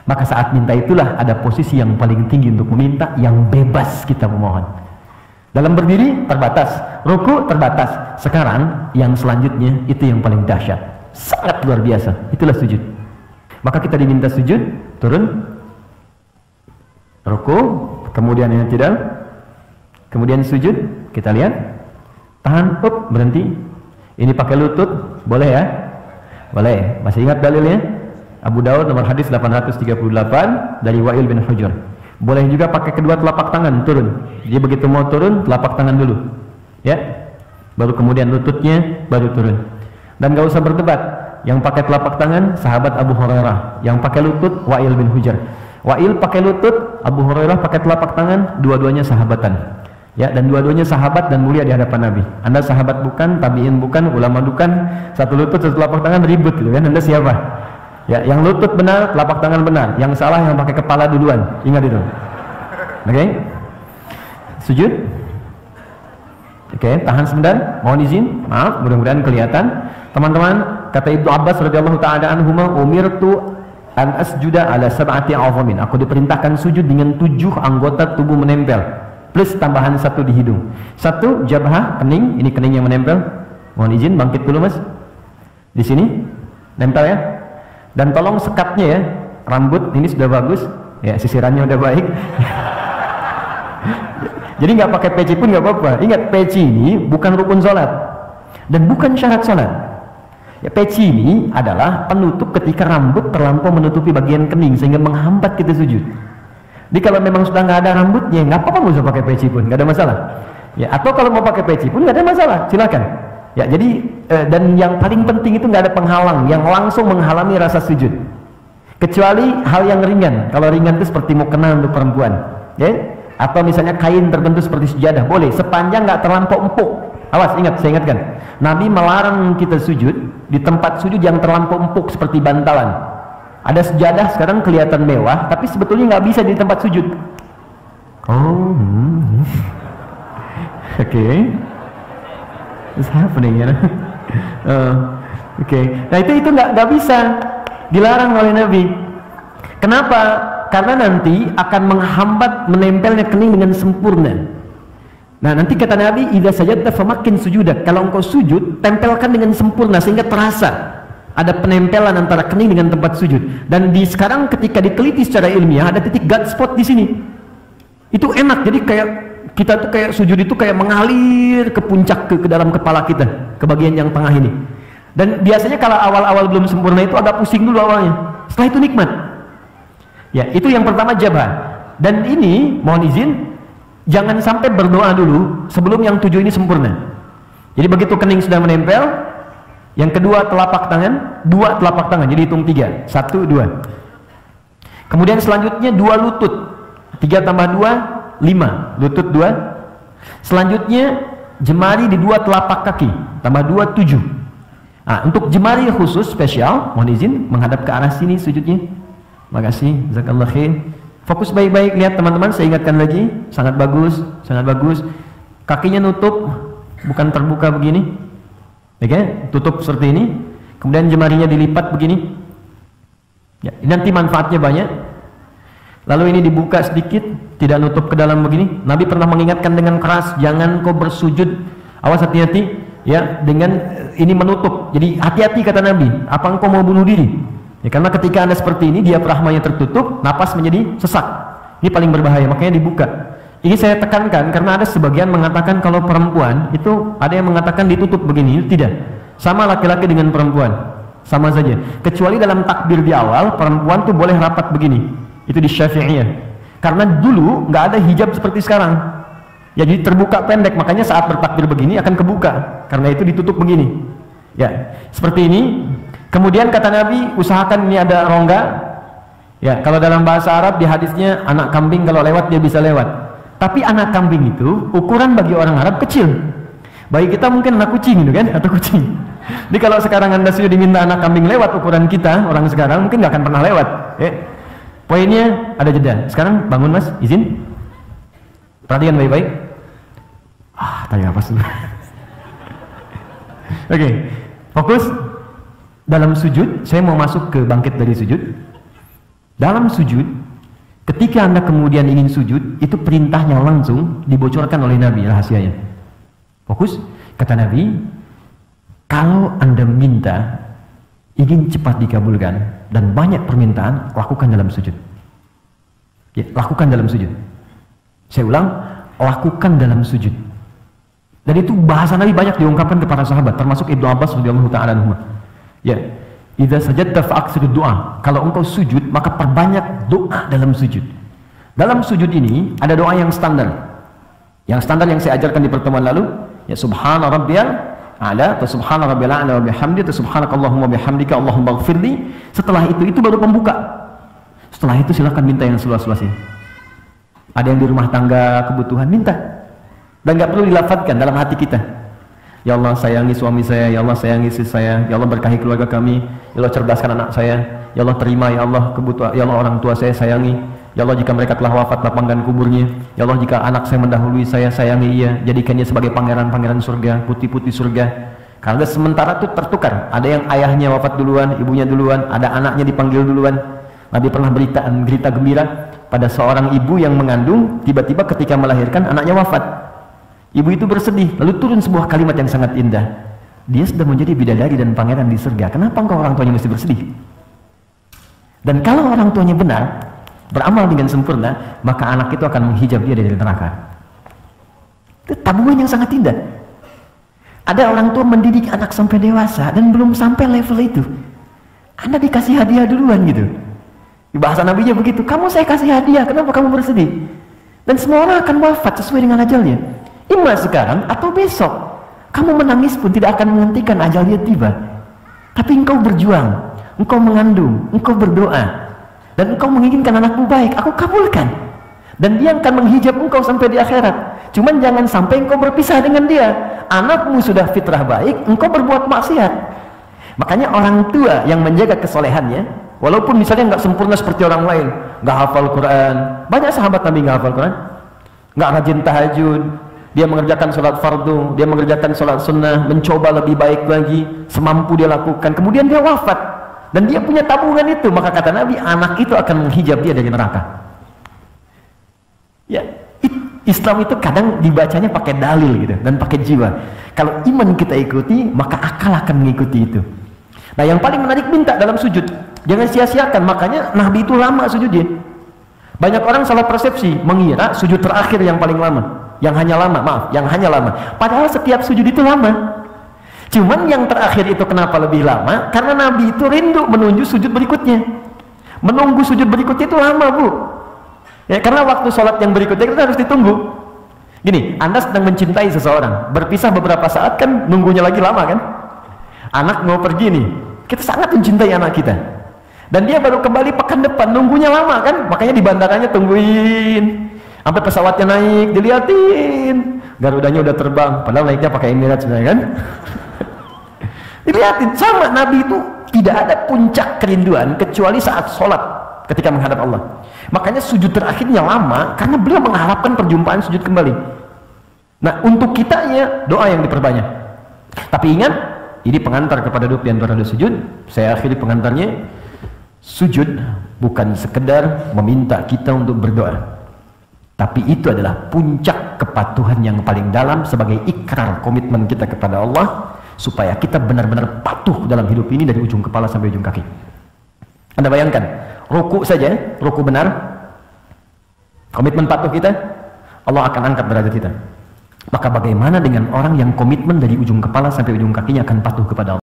Maka saat minta itulah ada posisi yang paling tinggi untuk meminta, yang bebas kita memohon. Dalam berdiri terbatas, ruku terbatas. Sekarang yang selanjutnya itu yang paling dahsyat, sangat luar biasa. Itulah sujud. Maka kita diminta sujud, turun, ruku, kemudian yang tidak, kemudian sujud. Kita lihat, tahan, up, berhenti. Ini pakai lutut, boleh ya? Boleh. Masih ingat dalilnya? Abu Daud nomor hadis 838 dari Wa'il bin Hujr. Boleh juga pakai kedua telapak tangan turun. Jadi begitu mau turun, telapak tangan dulu, ya, baru kemudian lututnya, baru turun. Dan gak usah berdebat. Yang pakai telapak tangan sahabat Abu Hurairah, yang pakai lutut Wa'il bin Hujr. Wa'il pakai lutut, Abu Hurairah pakai telapak tangan, dua-duanya sahabatan. Ya, dan dua-duanya sahabat dan mulia di hadapan Nabi. Anda sahabat bukan, tabi'in bukan, ulama bukan, satu lutut satu telapak tangan ribut gitu kan. Anda siapa? Ya, yang lutut benar, telapak tangan benar. Yang salah yang pakai kepala duluan. Ingat itu. Oke? Sujud. Oke, tahan sebentar. Mohon izin. Maaf, mudah-mudahan kelihatan. Teman-teman, kata Ibnu Abbas radhiyallahu taala anhuma, umirtu an asjuda ala sab'ati a'zamin. Aku diperintahkan sujud dengan 7 anggota tubuh menempel, plus tambahan 1 di hidung. 1 jabhah, kening, ini kening yang menempel. Mohon izin bangkit dulu Mas. Di sini nempel ya. Dan tolong sekatnya ya, rambut ini sudah bagus, ya, sisirannya udah baik. Jadi nggak pakai peci pun nggak apa-apa. Ingat, peci ini bukan rukun sholat dan bukan syarat sholat. Ya, peci ini adalah penutup ketika rambut terlampau menutupi bagian kening sehingga menghambat kita sujud. Jadi kalau memang sudah nggak ada rambutnya, nggak apa-apa, nggak usah pakai peci pun, nggak ada masalah. Ya, atau kalau mau pakai peci pun nggak ada masalah, silakan. Ya, jadi dan yang paling penting itu nggak ada penghalang yang langsung menghalangi rasa sujud, kecuali hal yang ringan. Kalau ringan itu seperti mukena untuk perempuan, ya, atau misalnya kain tertentu seperti sejadah, boleh, sepanjang nggak terlampau empuk. Awas, ingat, saya ingatkan, Nabi melarang kita sujud di tempat sujud yang terlampau empuk seperti bantalan. Ada sejadah sekarang kelihatan mewah, tapi sebetulnya nggak bisa di tempat sujud. Oh, oke. What's happening, you know? Oke. Nah itu nggak bisa, dilarang oleh Nabi. Kenapa? Karena nanti akan menghambat menempelnya kening dengan sempurna. Nah nanti kata Nabi, idza sajadta famakin sujudak. Kalau engkau sujud, tempelkan dengan sempurna sehingga terasa ada penempelan antara kening dengan tempat sujud. Dan sekarang ketika diteliti secara ilmiah, ada titik gut spot di sini. Itu enak, jadi kayak kita tuh kayak sujud itu kayak mengalir ke puncak ke dalam kepala kita, ke bagian yang tengah ini. Dan biasanya kalau awal-awal belum sempurna itu agak pusing dulu awalnya, setelah itu nikmat. Ya, itu yang pertama jabah. Dan ini mohon izin, jangan sampai berdoa dulu sebelum yang 7 ini sempurna. Jadi begitu kening sudah menempel, yang kedua telapak tangan, 2 telapak tangan, jadi hitung 3, 1, 2. Kemudian selanjutnya 2 lutut, 3 tambah 2 5, lutut 2. Selanjutnya jemari di 2 telapak kaki, tambah 2 7. Nah, untuk jemari khusus spesial, mohon izin menghadap ke arah sini sujudnya. Makasih, jazakallah khair. Fokus baik-baik, lihat teman-teman, saya ingatkan lagi, sangat bagus, sangat bagus. Kakinya nutup, bukan terbuka begini. Oke, tutup seperti ini. Kemudian jemarinya dilipat begini. Ya, nanti manfaatnya banyak. Lalu ini dibuka sedikit, tidak nutup ke dalam begini. Nabi pernah mengingatkan dengan keras, jangan kau bersujud, awas hati-hati ya, dengan ini menutup. Jadi hati-hati kata Nabi, apa engkau mau bunuh diri? Ya, karena ketika Anda seperti ini, diafragmanya tertutup, napas menjadi sesak. Ini paling berbahaya, makanya dibuka. Ini saya tekankan karena ada sebagian mengatakan kalau perempuan itu, ada yang mengatakan ditutup begini, tidak. Sama laki-laki dengan perempuan, sama saja. Kecuali dalam takbir di awal, perempuan tuh boleh rapat begini. Itu di Syafi'iyah. Karena dulu nggak ada hijab seperti sekarang. Ya, jadi terbuka pendek, makanya saat bertakbir begini akan kebuka. Karena itu ditutup begini. Ya, seperti ini. Kemudian kata Nabi, usahakan ini ada rongga. Ya, kalau dalam bahasa Arab di hadisnya anak kambing kalau lewat dia bisa lewat. Tapi anak kambing itu ukuran bagi orang Arab kecil. Bagi kita mungkin anak kucing gitu kan, atau kucing. Jadi kalau sekarang Anda sudah diminta anak kambing lewat ukuran kita, orang sekarang mungkin nggak akan pernah lewat. Poinnya ada jeda. Sekarang bangun Mas, izin. Perhatikan baik-baik. Tanya apa sih? Oke, fokus dalam sujud. Saya mau masuk ke bangkit dari sujud. Dalam sujud, ketika Anda kemudian ingin sujud, itu perintahnya langsung dibocorkan oleh Nabi rahasianya. Fokus, kata Nabi, kalau Anda minta ingin cepat dikabulkan dan banyak permintaan, lakukan dalam sujud. Ya, lakukan dalam sujud. Saya ulang, lakukan dalam sujud. Dan itu bahasa Nabi banyak diungkapkan kepada sahabat, termasuk Ibnu Abbas radhiyallahu ta'ala anhu. Ya, idza sajadta fa'aksir doa. Kalau engkau sujud, maka perbanyak doa dalam sujud. Dalam sujud ini ada doa yang standar. Yang standar yang saya ajarkan di pertemuan lalu, ya subhana rabbiyal a'la, atau subhana rabbiyal a'la wa bihamdi, atau subhanakallahumma bihamdika Allahumma ighfirli. Setelah itu baru pembuka. Setelah itu silakan minta yang seluas-luasnya. Ada yang di rumah tangga kebutuhan, minta. Dan nggak perlu dilafadzkan dalam hati kita. Ya Allah sayangi suami saya, ya Allah sayangi istri saya, ya Allah berkahi keluarga kami, ya Allah cerdaskan anak saya, ya Allah terima ya Allah kebutuhan, ya Allah orang tua saya sayangi, ya Allah jika mereka telah wafat lapangkan kuburnya, ya Allah jika anak saya mendahului saya sayangi ia, jadikannya sebagai pangeran-pangeran surga, putih-putih surga. Karena sementara itu tertukar, ada yang ayahnya wafat duluan, ibunya duluan, ada anaknya dipanggil duluan. Nabi pernah berita gembira pada seorang ibu yang mengandung, tiba-tiba ketika melahirkan anaknya wafat. Ibu itu bersedih, lalu turun sebuah kalimat yang sangat indah. Dia sudah menjadi bidadari dan pangeran di surga. Kenapa engkau orang tuanya mesti bersedih? Dan kalau orang tuanya benar, beramal dengan sempurna, maka anak itu akan menghijab dia dari neraka. Itu tabungan yang sangat indah. Ada orang tua mendidik anak sampai dewasa dan belum sampai level itu. Anda dikasih hadiah duluan gitu. Di bahasa Nabinya begitu, kamu saya kasih hadiah, kenapa kamu bersedih? Dan semua orang akan wafat sesuai dengan ajalnya. Ima sekarang atau besok. Kamu menangis pun tidak akan menghentikan ajalnya tiba. Tapi engkau berjuang, engkau mengandung, engkau berdoa, dan engkau menginginkan anakmu baik, aku kabulkan. Dan dia akan menghijab engkau sampai di akhirat. Cuman jangan sampai engkau berpisah dengan dia. Anakmu sudah fitrah baik, engkau berbuat maksiat. Makanya orang tua yang menjaga kesolehannya, walaupun misalnya nggak sempurna seperti orang lain, nggak hafal Quran, banyak sahabat Nabi nggak hafal Quran, nggak rajin tahajud, dia mengerjakan sholat fardu, dia mengerjakan sholat sunnah, mencoba lebih baik lagi, semampu dia lakukan, kemudian dia wafat, dan dia punya tabungan itu, maka kata Nabi, anak itu akan menghijab dia dari neraka. Ya, Islam itu kadang dibacanya pakai dalil gitu, dan pakai jiwa. Kalau iman kita ikuti, maka akal akan mengikuti itu. Nah, yang paling menarik minta dalam sujud, jangan sia-siakan. Makanya Nabi itu lama sujudnya. Banyak orang salah persepsi, mengira sujud terakhir yang paling lama. Yang hanya lama. Padahal setiap sujud itu lama. Cuman yang terakhir itu kenapa lebih lama? Karena Nabi itu rindu menuju sujud berikutnya. Menunggu sujud berikutnya itu lama, Bu. Ya, karena waktu sholat yang berikutnya kita harus ditunggu. Gini, Anda sedang mencintai seseorang, berpisah beberapa saat kan nunggunya lagi lama kan? Anak mau pergi nih, kita sangat mencintai anak kita. Dan dia baru kembali pekan depan, nunggunya lama kan? Makanya di bandaranya tungguin. Sampai pesawatnya naik, diliatin, Garudanya udah terbang, padahal naiknya pakai Emirates sebenarnya kan. Diliatin, sama Nabi itu tidak ada puncak kerinduan kecuali saat sholat ketika menghadap Allah. Makanya sujud terakhirnya lama karena beliau mengharapkan perjumpaan sujud kembali. Nah, untuk kitanya doa yang diperbanyak. Tapi ingat, ini pengantar kepada duduk di antara dua sujud. Saya akhiri pengantarnya. Sujud bukan sekedar meminta kita untuk berdoa, tapi itu adalah puncak kepatuhan yang paling dalam sebagai ikrar komitmen kita kepada Allah, supaya kita benar-benar patuh dalam hidup ini dari ujung kepala sampai ujung kaki. Anda bayangkan, ruku saja, ruku benar, komitmen patuh kita, Allah akan angkat derajat kita. Maka bagaimana dengan orang yang komitmen dari ujung kepala sampai ujung kakinya akan patuh kepada Allah?